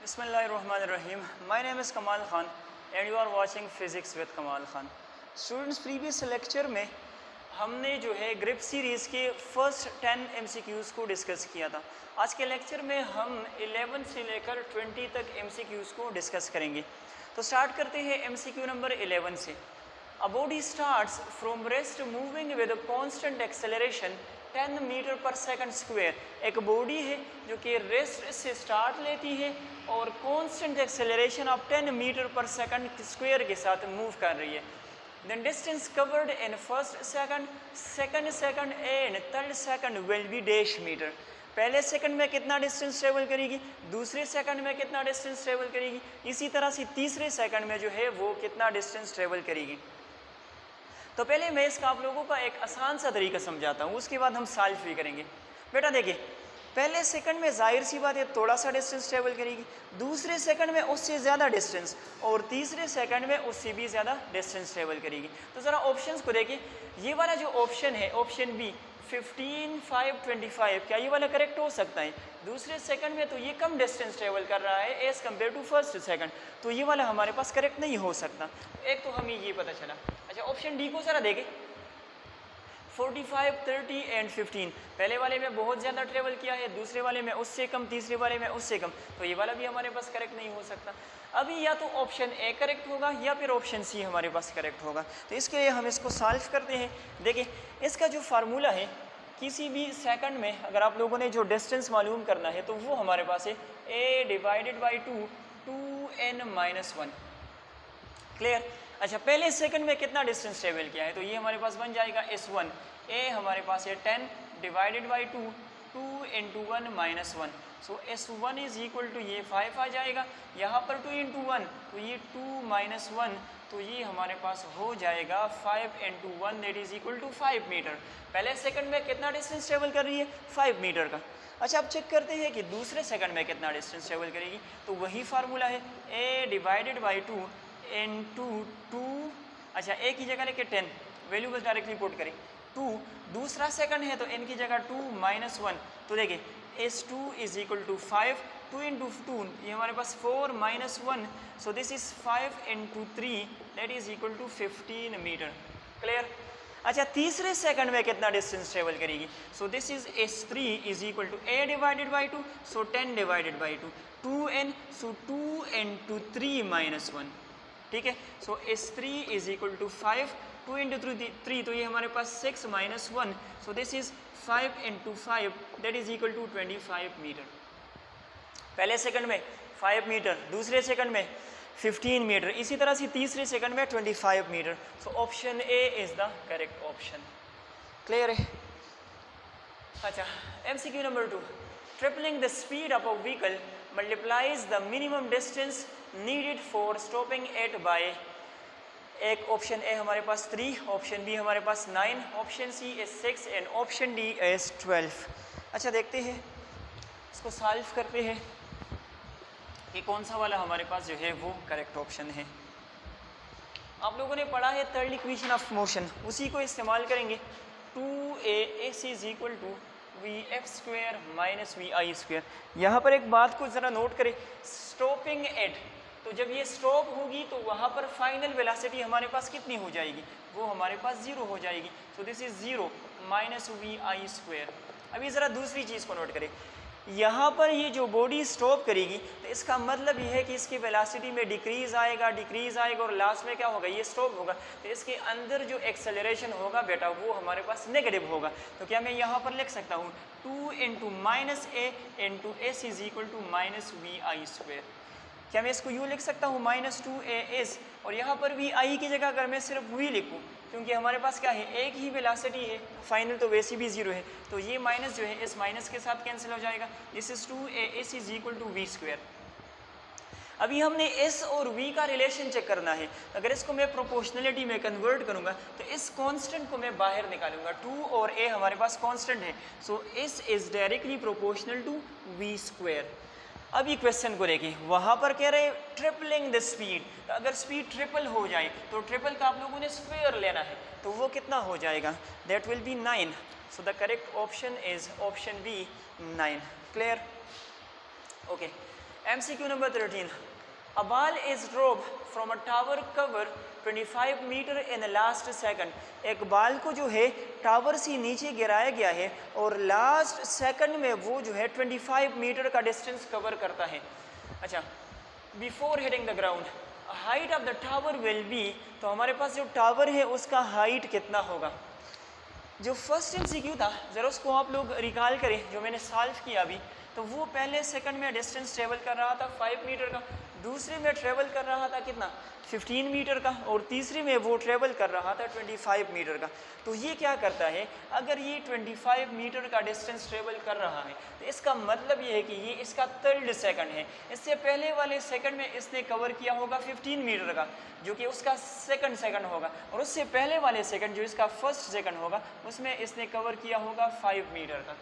Bismillahirrahmanirrahim. My name is Kamal Khan and you are watching Physics with Kamal Khan. Students, previous lecture में हमने जो है grip series के first 10 MCQs को discuss किया था. आज के लेक्चर में हम 11 से लेकर 20 तक MCQs को डिस्कस करेंगे. तो स्टार्ट करते हैं MCQ नंबर 11 से. A body starts from rest moving with a constant acceleration 10 metre per second square. एक बॉडी है जो कि रेस्ट से स्टार्ट लेती है और constant acceleration of 10 metre per second square के साथ मूव कर रही है. Then distance covered in first second, second second and third second will be dash metre. पहले सेकंड में कितना डिस्टेंस ट्रेवल करेगी, दूसरे सेकंड में कितना डिस्टेंस ट्रेवल करेगी, इसी तरह से तीसरे सेकंड में जो है वो कितना डिस्टेंस ट्रेवल करेगी. तो पहले मैं इसका आप लोगों का एक आसान सा तरीका समझाता हूँ, उसके बाद हम सॉल्व भी करेंगे. बेटा देखिए, पहले सेकंड में जाहिर सी बात है थोड़ा सा डिस्टेंस ट्रेवल करेगी, दूसरे सेकंड में उससे ज़्यादा डिस्टेंस और तीसरे सेकंड में उससे भी ज़्यादा डिस्टेंस ट्रेवल करेगी. तो ज़रा ऑप्शंस को देखिए. ये वाला जो ऑप्शन है, ऑप्शन बी 15, 5, 25, क्या ये वाला करेक्ट हो सकता है? दूसरे सेकंड में तो ये कम डिस्टेंस ट्रेवल कर रहा है as compare to first second, तो ये वाला हमारे पास करेक्ट नहीं हो सकता. एक तो हमें ये पता चला. अच्छा, ऑप्शन डी को ज़रा देखें. 45, 30 एंड 15, पहले वाले में बहुत ज़्यादा ट्रेवल किया है, दूसरे वाले में उससे कम, तीसरे वाले में उससे कम, तो ये वाला भी हमारे पास करेक्ट नहीं हो सकता. अभी या तो ऑप्शन ए करेक्ट होगा या फिर ऑप्शन सी हमारे पास करेक्ट होगा. तो इसके लिए हम इसको सॉल्व करते हैं. देखिए, इसका जो फार्मूला है, किसी भी सेकंड में अगर आप लोगों ने जो डिस्टेंस मालूम करना है तो वो हमारे पास है a divided by 2n-1. Clear? अच्छा, पहले सेकंड में कितना डिस्टेंस ट्रेवल किया है, तो ये हमारे पास बन जाएगा s1. a हमारे पास है 10 divided by 2 into 1 minus 1. So s1 is equal to ये 5 आ जाएगा. यहाँ पर 2 into 1 तो ये 2 minus 1, तो ये हमारे पास हो जाएगा 5 into 1 that is equal to 5 metre. पहले सेकंड में कितना डिस्टेंस ट्रेवल कर रही है? 5 मीटर का. अच्छा, अब चेक करते हैं कि दूसरे सेकंड में कितना डिस्टेंस ट्रेवल करेगी. तो वही फार्मूला है a डिवाइडेड बाई 2 into 2. अच्छा, a की जगह लेके 10, वैल्यू बस डायरेक्टली पुट करें. 2 दूसरा सेकंड है तो n की जगह 2 minus 1, तो देखिए s2 is equal to 5. 2 into 2 ये हमारे पास 4 minus 1, so this is 5 into 3 that is equal to 15 metre. Clear? अच्छा, तीसरे सेकंड में कितना डिस्टेंस ट्रेवल करेगी? So this is s3 is equal to a divided by 2, so 10 divided by 2, 2n, so 2 into 3 minus 1. ठीक है, so s3 is equal to 5, 2 into 3 तो ये हमारे पास 6 minus 1, so this is 5 into 5 that is equal to 25 metre. पहले second में 5 metre, दूसरे second में 15 मीटर, इसी तरह से तीसरे सेकंड में 25 metre. So option A is the correct option. Clear है? अच्छा, MCQ number 2. Tripling the speed of a vehicle multiplies the minimum distance needed for stopping at by. एक ऑप्शन ए हमारे पास 3, ऑप्शन बी हमारे पास 9, option C is 6 and option D is 12. अच्छा, देखते हैं, इसको सॉल्व करते हैं कि कौन सा वाला हमारे पास जो है वो करेक्ट ऑप्शन है. आप लोगों ने पढ़ा है थर्ड इक्वेशन ऑफ मोशन, उसी को इस्तेमाल करेंगे. 2ac is equal to vf square minus vi square. यहाँ पर एक बात को ज़रा नोट करें, स्टॉपिंग एट, तो जब ये स्टॉप होगी तो वहाँ पर फाइनल वेलोसिटी हमारे पास कितनी हो जाएगी? वो हमारे पास 0 हो जाएगी. सो this is 0 minus vi square. अभी ज़रा दूसरी चीज़ को नोट करें, यहाँ पर ये जो बॉडी स्टॉप करेगी तो इसका मतलब ये है कि इसकी वेलोसिटी में डिक्रीज़ आएगा और लास्ट में क्या होगा? ये स्टॉप होगा. तो इसके अंदर जो एक्सेलरेशन होगा बेटा वो हमारे पास नेगेटिव होगा. तो क्या मैं यहाँ पर लिख सकता हूँ 2 into minus a into s is equal to minus vi square. क्या मैं इसको यूँ लिख सकता हूँ माइनस 2as, और यहाँ पर भी i की जगह अगर मैं सिर्फ v लिखूँ, क्योंकि हमारे पास क्या है, एक ही वेलोसिटी है, फाइनल तो वैसे भी 0 है, तो ये माइनस जो है इस माइनस के साथ कैंसिल हो जाएगा. This is 2as is equal to v square. अभी हमने s और v का रिलेशन चेक करना है. अगर इसको मैं प्रोपोर्शनलिटी में कन्वर्ट करूँगा तो इस कांस्टेंट को मैं बाहर निकालूंगा. 2 और a हमारे पास कांस्टेंट है, so s is directly proportional to v square. अभी क्वेश्चन को देखिए, वहाँ पर कह रहे ट्रिपलिंग द स्पीड, तो अगर स्पीड ट्रिपल हो जाए तो ट्रिपल का आप लोगों ने स्क्वायर लेना है, तो वो कितना हो जाएगा? That will be 9. So the correct option is option B 9. Clear? Okay. MCQ number 13. A ball is dropped from a tower cover 25 metre in last second. एक बाल को जो है टावर से नीचे गिराया गया है और लास्ट सेकंड में वो जो है 25 मीटर का डिस्टेंस कवर करता है. अच्छा, before hitting the ground height of the tower will be, तो हमारे पास जो टावर है उसका हाइट कितना होगा. जो फर्स्ट MCQ था ज़रा उसको आप लोग रिकॉल करें, जो मैंने सॉल्व किया अभी, तो वो पहले सेकंड में डिस्टेंस ट्रेवल कर रहा था 5 मीटर का, दूसरे में ट्रेवल कर रहा था कितना 15 मीटर का, और तीसरे में वो ट्रेवल कर रहा था 25 मीटर का. तो ये क्या करता है, अगर ये 25 मीटर का डिस्टेंस ट्रेवल कर रहा है तो इसका मतलब ये है कि ये इसका थर्ड सेकंड है. इससे पहले वाले सेकंड में इसने कवर किया होगा 15 मीटर का, जो कि उसका सेकंड होगा, और उससे पहले वाले सेकंड जो इसका फर्स्ट सेकंड होगा उसमें इसने कवर किया होगा 5 मीटर का.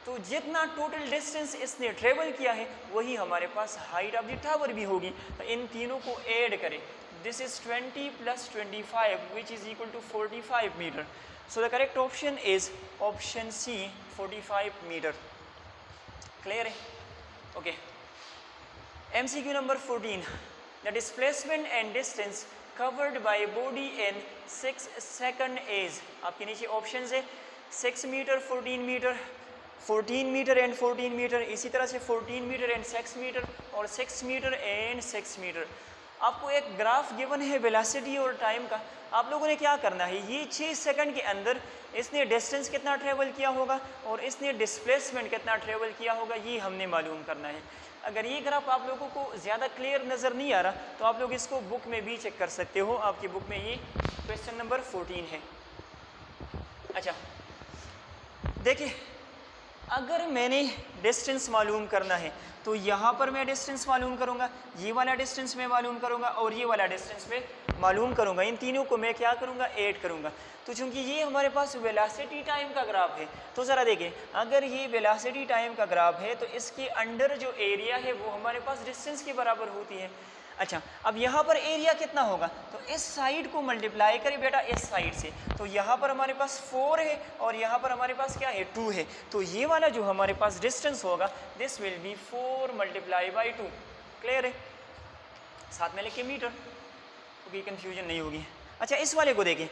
तो जितना टोटल डिस्टेंस इसने ट्रेवल किया है वही हमारे पास हाइट ऑफ द टावर भी होगी. तो इन तीनों को ऐड करें. This is 20 + 25 which is equal to 45 metre. So the correct option is option C 45 metre. Clear है? Okay. MCQ number 14. The displacement and distance covered by body in 6 second is. आपके नीचे ऑप्शन है 6 metre, 14 metre, 14 metre and 14 metre, इसी तरह से 14 metre and 6 metre और 6 metre and 6 metre. आपको एक ग्राफ गिवन है वेलोसिटी और टाइम का. आप लोगों ने क्या करना है, ये 6 सेकंड के अंदर इसने डिस्टेंस कितना ट्रेवल किया होगा और इसने डिस्प्लेसमेंट कितना ट्रेवल किया होगा, ये हमने मालूम करना है. अगर ये ग्राफ आप लोगों को ज़्यादा क्लियर नज़र नहीं आ रहा तो आप लोग इसको बुक में भी चेक कर सकते हो. आपकी बुक में ये क्वेश्चन नंबर 14 है. अच्छा देखिए, अगर मैंने डिस्टेंस मालूम करना है तो यहाँ पर मैं डिस्टेंस मालूम करूँगा, ये वाला डिस्टेंस मैं मालूम करूँगा और ये वाला डिस्टेंस मैं मालूम करूँगा. इन तीनों को मैं क्या करूँगा, ऐड करूँगा. तो चूँकि ये हमारे पास वेलोसिटी टाइम का ग्राफ है तो ज़रा देखें, अगर ये वेलोसिटी टाइम का ग्राफ है तो इसके अंडर जो एरिया है वो हमारे पास डिस्टेंस के बराबर होती है. अच्छा, अब यहाँ पर एरिया कितना होगा, तो इस साइड को मल्टीप्लाई करें बेटा इस साइड से. तो यहाँ पर हमारे पास 4 है और यहाँ पर हमारे पास क्या है 2 है. तो ये वाला जो हमारे पास डिस्टेंस होगा दिस विल बी 4 × 2. क्लियर है? साथ में लिखिए मीटर, क्योंकि कंफ्यूजन नहीं होगी. अच्छा, इस वाले को देखें,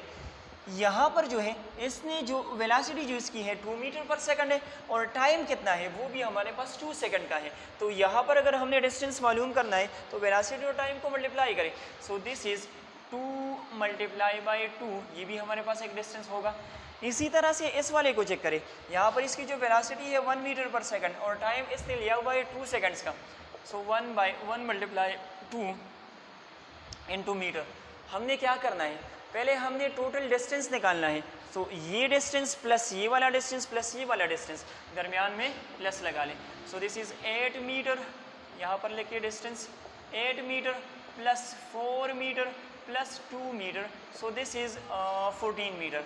यहाँ पर जो है इसने जो वेलोसिटी जो इसकी है 2 मीटर पर सेकंड है और टाइम कितना है वो भी हमारे पास 2 सेकंड का है. तो यहाँ पर अगर हमने डिस्टेंस मालूम करना है तो वेलोसिटी और टाइम को मल्टीप्लाई करें. सो दिस इज़ 2 × 2, ये भी हमारे पास एक डिस्टेंस होगा. इसी तरह से इस वाले को चेक करें, यहाँ पर इसकी जो वेलोसिटी है 1 मीटर पर सेकंड और टाइम इसने लिया हुआ है 2 सेकंड्स का. सो 1 × 2 × मीटर. हमने क्या करना है, पहले हमने टोटल डिस्टेंस निकालना है. तो ये डिस्टेंस प्लस ये वाला डिस्टेंस प्लस ये वाला डिस्टेंस, दरमियान में प्लस लगा लें. सो दिस इज़ 8 मीटर, यहाँ पर लिखिए distance 8 metre plus 4 metre plus 2 metre. So this is 14 metre.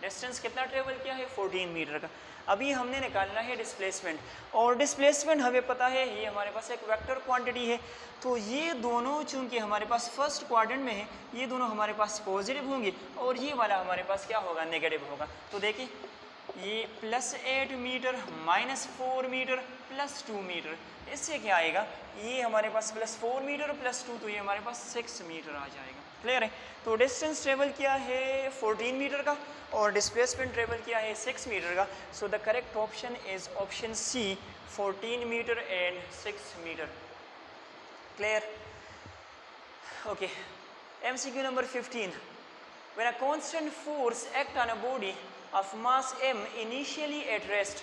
Distance कितना ट्रेवल किया है 14 मीटर का. अभी हमने निकालना है डिस्प्लेसमेंट, और डिस्प्लेसमेंट हमें पता है ये हमारे पास एक वेक्टर क्वांटिटी है. तो ये दोनों चूंकि हमारे पास फर्स्ट क्वाड्रेंट में है, ये दोनों हमारे पास पॉजिटिव होंगे और ये वाला हमारे पास क्या होगा, नेगेटिव होगा. तो देखिए ये +8 मीटर -4 मीटर +2 मीटर, इससे क्या आएगा, ये हमारे पास +4 मीटर +2, तो ये हमारे पास 6 मीटर आ जाएगा. क्लियर है? तो डिस्टेंस ट्रेवल किया है 14 मीटर का और डिस्प्लेसमेंट ट्रेवल किया है 6 मीटर का. So the correct option is option C 14 metre and 6 metre. Clear? Okay. MCQ number 15. When a constant force acts on a body of mass m initially at rest,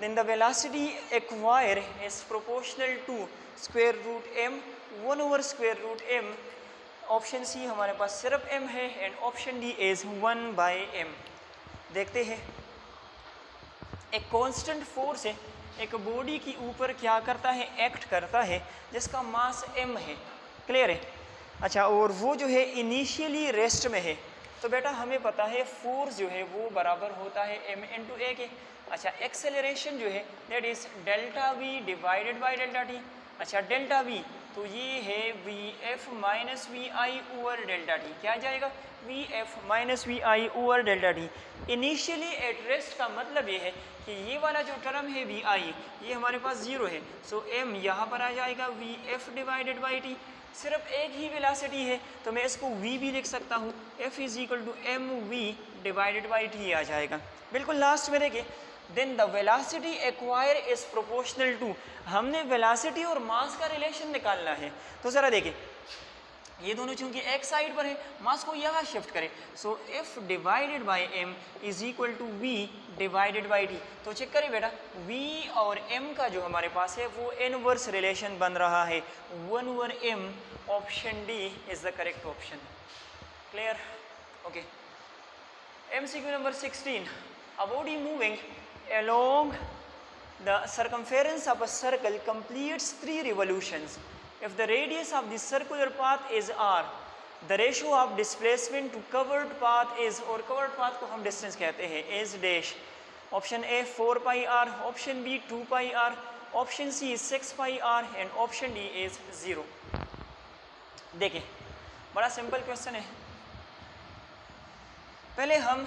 then the velocity acquired is proportional to square root m 1/√m. Option C हमारे पास सिर्फ m है and option D is 1/m. देखते हैं, एक constant force है, एक body के ऊपर क्या करता है, एक्ट करता है, जिसका मास m है. क्लियर है? अच्छा, और वो जो है इनिशियली रेस्ट में है. तो बेटा हमें पता है फोर्स जो है वो बराबर होता है m × a के. अच्छा, एक्सेलरेशन जो है that is ΔV divided by ΔT. अच्छा, ΔV तो ये है Vf - Vi/ΔT. क्या आ जाएगा, Vf - Vi/ΔT. Initially at rest का मतलब ये है कि ये वाला जो टर्म है वी आई ये हमारे पास ज़ीरो है, सो एम यहाँ पर आ जाएगा V F divided by T. सिर्फ एक ही वेलासिटी है तो मैं इसको v भी लिख सकता हूँ, f is equal to m v divided by t आ जाएगा। बिल्कुल लास्ट में देखिए, then the velocity acquire is proportional to, हमने वेलासिटी और मास का रिलेशन निकालना है। तो ज़रा देखिए, ये दोनों चूंकि एक साइड पर है, मास को यहाँ शिफ्ट करें, so f divided by m is equal to v divided by t. तो चेक करें बेटा, v और m का जो हमारे पास है वो इनवर्स रिलेशन बन रहा है, 1/m। Option D is the correct option. Clear? Okay. MCQ number 16, a body moving along the circumference of a circle completes 3 revolutions. If the radius of the circular path is r, the ratio of displacement to covered path is, और covered path को हम distance कहते हैं, is dash. Option A 4 pi r, option B 2 pi r, option C is 6 pi r and option D is 0. देखिए, बड़ा simple question है। पहले हम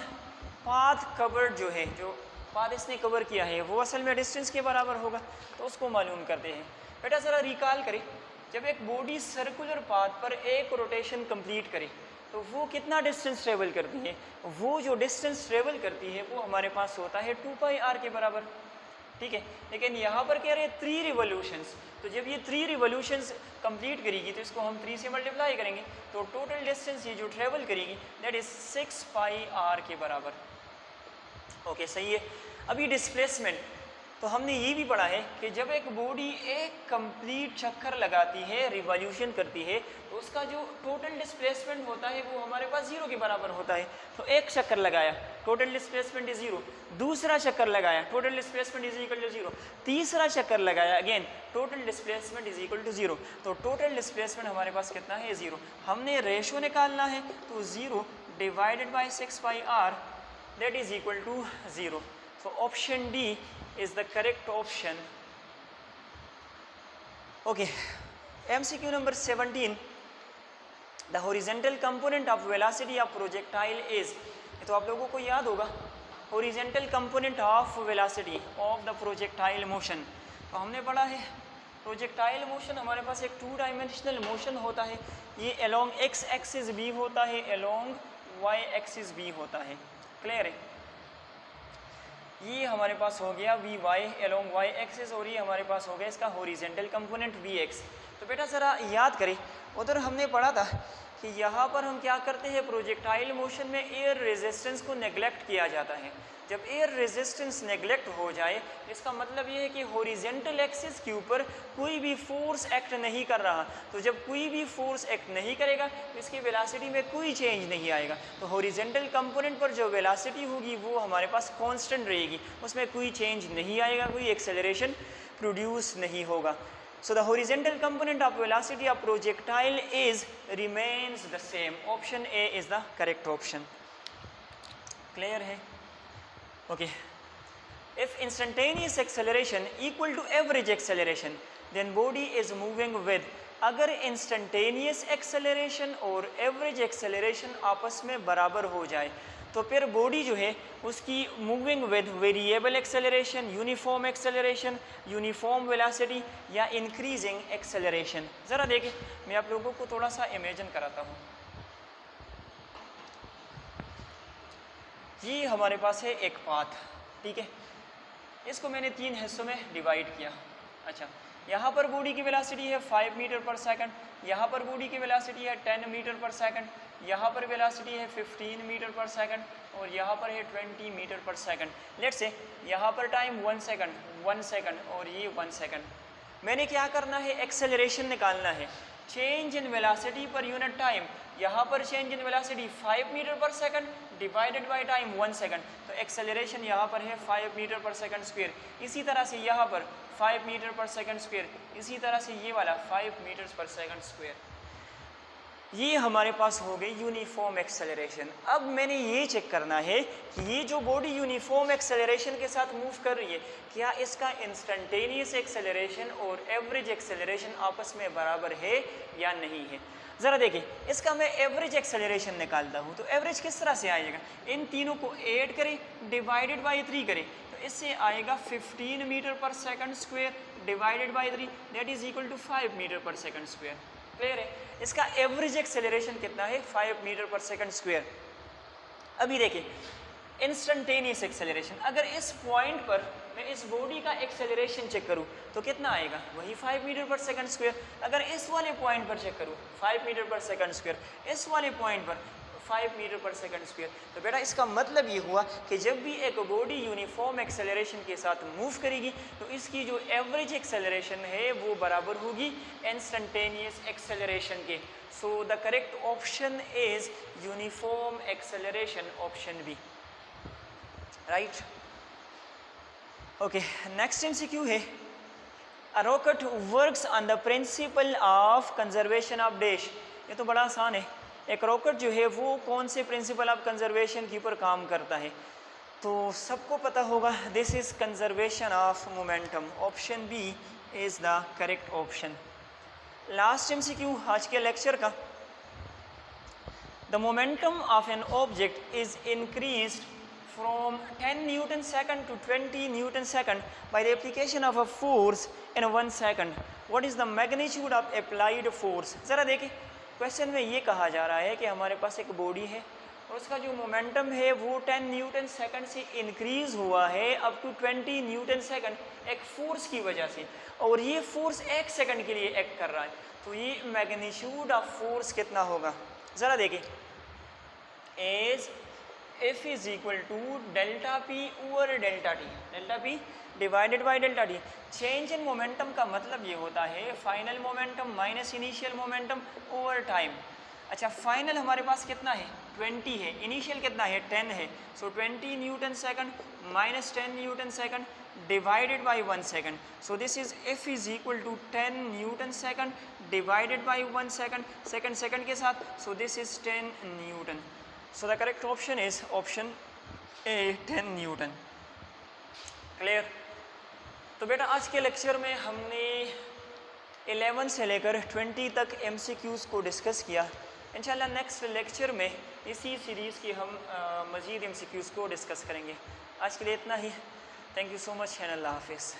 पाथ कवर्ड जो है, जो पाथ इसने कवर किया है वो असल में डिस्टेंस के बराबर होगा, तो उसको मालूम करते हैं। बेटा ज़रा रिकॉल करें, जब एक बॉडी सर्कुलर पाथ पर एक रोटेशन कंप्लीट करे तो वो कितना डिस्टेंस ट्रेवल करती है? वो जो डिस्टेंस ट्रेवल करती है वो हमारे पास होता है 2 पाई आर के बराबर, ठीक है। लेकिन यहाँ पर कह रहे हैं 3 रिवोल्यूशंस, तो जब ये 3 रिवोल्यूशंस कंप्लीट करेगी तो इसको हम 3 से मल्टीप्लाई करेंगे, तो टोटल डिस्टेंस ये जो ट्रेवल करेगी दैट इज 6 पाई आर के बराबर। ओके, सही है। अभी डिस्प्लेसमेंट, तो हमने ये भी पढ़ा है कि जब एक बॉडी एक कंप्लीट चक्कर लगाती है, रिवॉल्यूशन करती है, तो उसका जो टोटल डिस्प्लेसमेंट होता है वो हमारे पास 0 के बराबर होता है। तो एक चक्कर लगाया, टोटल डिस्प्लेसमेंट इज 0, दूसरा चक्कर लगाया, total displacement is equal to 0, तीसरा चक्कर लगाया, again total displacement is equal to 0। तो टोटल डिस्प्लेसमेंट हमारे पास कितना है? 0। हमने रेशो निकालना है, तो 0 divided by 6 pi R that is equal to 0। So option D is the correct option. Okay, MCQ number 17, the horizontal component of velocity of projectile is, तो आप लोगों को याद होगा horizontal component of velocity of the projectile motion। तो हमने पढ़ा है प्रोजेक्टाइल मोशन हमारे पास एक 2 डायमेंशनल मोशन होता है, ये along x एक्सिस भी होता है, along y एक्सिस भी होता है। क्लियर है? ये हमारे पास हो गया V Y along Y axis, और ये हमारे पास हो गया इसका हॉरिजेंटल कंपोनेंट वी एक्स। तो बेटा ज़रा याद करें, उधर हमने पढ़ा था कि यहाँ पर हम क्या करते हैं, प्रोजेक्टाइल मोशन में एयर रेजिस्टेंस को नेग्लेक्ट किया जाता है। जब एयर रेजिस्टेंस नेग्लेक्ट हो जाए इसका मतलब ये है कि हॉरिजेंटल एक्सिस के ऊपर कोई भी फोर्स एक्ट नहीं कर रहा। तो जब कोई भी फोर्स एक्ट नहीं करेगा तो इसकी वेलोसिटी में कोई चेंज नहीं आएगा। तो हॉरिजेंटल कंपोनेंट पर जो वेलोसिटी होगी वो हमारे पास कांस्टेंट रहेगी, उसमें कोई चेंज नहीं आएगा, कोई एक्सेलरेशन प्रोड्यूस नहीं होगा। So the horizontal component of velocity of projectile is remains the same. Option A is the correct option. Clear है? Okay. If instantaneous acceleration equal to average acceleration, then body is moving with, अगर instantaneous acceleration और average acceleration आपस में बराबर हो जाए तो फिर बॉडी जो है उसकी moving with variable acceleration, uniform acceleration, uniform velocity या इंक्रीजिंग एक्सेलरेशन। ज़रा देखिए, मैं आप लोगों को थोड़ा सा इमेजिन कराता हूँ। ये हमारे पास है एक पाथ, ठीक है, इसको मैंने 3 हिस्सों में डिवाइड किया। अच्छा, यहाँ पर बॉडी की वेलोसिटी है 5 मीटर पर सेकंड, यहाँ पर बॉडी की वेलोसिटी है 10 मीटर पर सेकंड, यहाँ पर वेलोसिटी है 15 मीटर पर सेकंड और यहाँ पर है 20 metre per second. Let's say यहाँ पर टाइम 1 सेकंड और ये 1 सेकंड। मैंने क्या करना है, एक्सेलरेशन निकालना है, change in velocity per unit time. यहाँ पर change in velocity 5 metre per second divided by time 1 second, तो एक्सेलरेशन यहाँ पर है 5 मीटर पर सेकंड स्क्वायर। इसी तरह से यहाँ पर 5 मीटर पर सेकंड स्क्वायर, इसी तरह से ये वाला 5 मीटर पर सेकंड स्क्वायर। ये हमारे पास हो गई यूनिफॉर्म एक्सेलरेशन। अब मैंने ये चेक करना है कि ये जो बॉडी यूनिफॉर्म एक्सेलरेशन के साथ मूव कर रही है, क्या इसका इंस्टेंटेनियस एक्सेलरेशन और एवरेज एक्सेलरेशन आपस में बराबर है या नहीं है। ज़रा देखिए, इसका मैं एवरेज एक्सेलरेशन निकालता हूँ, तो एवरेज किस तरह से आएगा, इन तीनों को ऐड करें, डिवाइडेड बाई 3 करें, तो इससे आएगा 15 metre per second square divided by 3, that is equal to 5 metre per second square. Clear है। इसका एवरेज एक्सेलरेशन कितना है, 5 मीटर पर सेकंड स्क्वायर। अभी देखिए इंस्टेंटेनियस एक्सेलरेशन, अगर इस पॉइंट पर मैं इस बॉडी का एक्सेलरेशन चेक करूं तो कितना आएगा, वही 5 मीटर पर सेकंड स्क्वायर। अगर इस वाले पॉइंट पर चेक करूं 5 मीटर पर सेकंड स्क्वायर, इस वाले पॉइंट पर 5 मीटर पर सेकंड स्क्वायर, तो बेटा इसका मतलब ये हुआ कि जब भी एक बॉडी यूनिफॉर्म एक्सेलरेशन के साथ मूव करेगी तो इसकी जो एवरेज एक्सेलरेशन है वो बराबर होगी इंस्टेंटेनियस एक्सेलरेशन के। So the correct option is uniform acceleration, option B, right. Okay, next MCQ है, a rocket works on the principle of conservation of dash. ये तो बड़ा आसान है, एक रॉकेट जो है वो कौन से प्रिंसिपल ऑफ कंजर्वेशन के ऊपर काम करता है, तो सबको पता होगा, this is conservation of momentum, option B is the correct option. Last MCQ आज के लेक्चर का, the momentum of an object is increased from 10 Newton second to 20 Newton second by the application of a force in 1 second. What is the magnitude of applied force? ज़रा देखिए, question में ये कहा जा रहा है कि हमारे पास एक बॉडी है और उसका जो मोमेंटम है वो 10 न्यूटन सेकंड से इंक्रीज हुआ है अप टू 20 न्यूटन सेकंड एक फोर्स की वजह से, और ये फोर्स 1 सेकंड के लिए एक्ट कर रहा है, तो ये मैग्नीट्यूड ऑफ फोर्स कितना होगा। ज़रा देखिए, as F is equal to delta P over delta T, delta P divided by delta T. Change in momentum का मतलब ये होता है final momentum minus initial momentum over time. अच्छा, फाइनल हमारे पास कितना है 20 है, इनिशियल कितना है 10 है, so 20 newton second minus 10 newton second divided by 1 second, so this is F is equal to 10 newton second divided by 1 second, second second के साथ, so this is 10 newton. So the correct option is option A, 10 newton. Clear. तो बेटा आज के lecture में हमने 11 से लेकर 20 तक MCQs को डिस्कस किया। इंशाल्लाह नेक्स्ट लेक्चर में इसी सीरीज़ की हम मज़ीद MCQs को डिस्कस करेंगे। आज के लिए इतना ही। Thank you so much and अल्लाह हाफिज़।